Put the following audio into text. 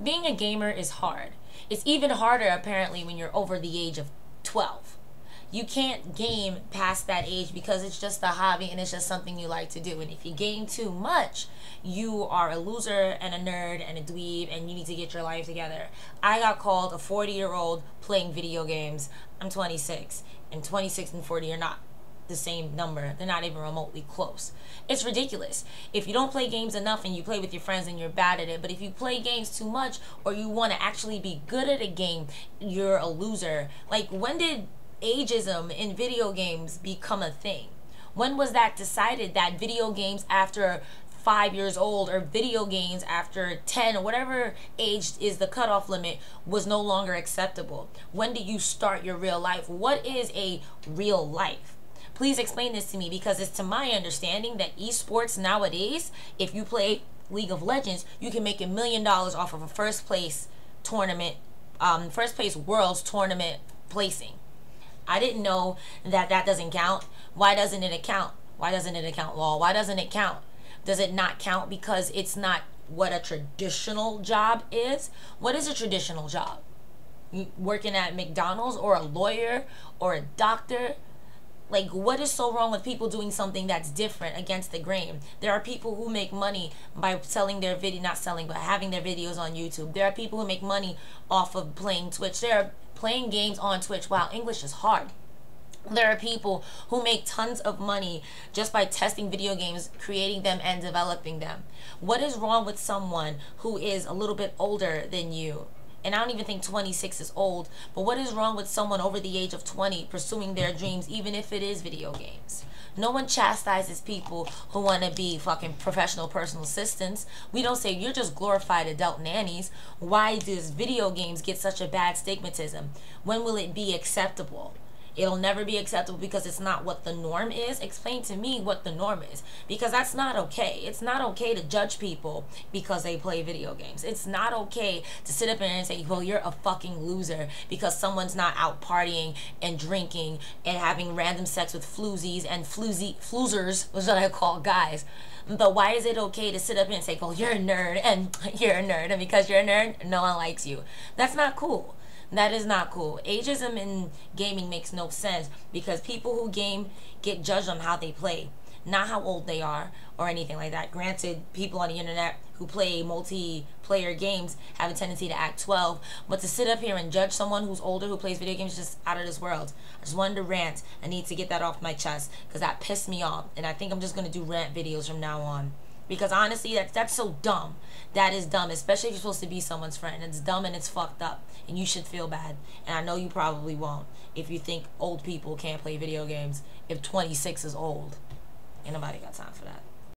Being a gamer is hard. It's even harder apparently when you're over the age of 12. You can't game past that age because it's just a hobby and it's just something you like to do. And if you game too much, you are a loser and a nerd and a dweeb and you need to get your life together. I got called a 40-year-old playing video games. I'm 26, and 26 and 40 are not the same number. They're not even remotely close. It's ridiculous. If you don't play games enough and you play with your friends and you're bad at it, but if you play games too much or you want to actually be good at a game, you're a loser. Like, when did ageism in video games become a thing? When was that decided that video games after 5 years old or video games after 10 or whatever age is the cutoff limit was no longer acceptable? When did you start your real life? What is a real life? Please explain this to me, because it's to my understanding that esports nowadays, if you play League of Legends, you can make $1 million off of a first place tournament, first place world's tournament placing. I didn't know that that doesn't count. Why doesn't it count? Why doesn't it count, lol? Why doesn't it count? Does it not count because it's not what a traditional job is? What is a traditional job? Working at McDonald's, or a lawyer, or a doctor? Like, what is so wrong with people doing something that's different against the grain? There are people who make money by selling their video, not selling, but having their videos on YouTube. There are people who make money off of playing Twitch. There are playing games on Twitch. Wow, English is hard. There are people who make tons of money just by testing video games, creating them, and developing them. What is wrong with someone who is a little bit older than you? And I don't even think 26 is old, but what is wrong with someone over the age of 20 pursuing their dreams, even if it is video games? No one chastises people who want to be fucking professional personal assistants. We don't say you're just glorified adult nannies. Why does video games get such a bad stigmatism? When will it be acceptable? It'll never be acceptable because it's not what the norm is. Explain to me what the norm is, because that's not okay. It's not okay to judge people because they play video games. It's not okay to sit up there and say, well, you're a fucking loser because someone's not out partying and drinking and having random sex with floozies and floozers, which is what I call guys. But why is it okay to sit up and say, well, you're a nerd and you're a nerd, and because you're a nerd, no one likes you? That's not cool. That is not cool. Ageism in gaming makes no sense because people who game get judged on how they play, not how old they are or anything like that. Granted, people on the internet who play multiplayer games have a tendency to act 12, but to sit up here and judge someone who's older who plays video games is just out of this world. I just wanted to rant. I need to get that off my chest because that pissed me off, and I think I'm just going to do rant videos from now on. Because honestly, that's so dumb. That is dumb, especially if you're supposed to be someone's friend. It's dumb and it's fucked up, and you should feel bad. And I know you probably won't if you think old people can't play video games if 26 is old. Ain't nobody got time for that.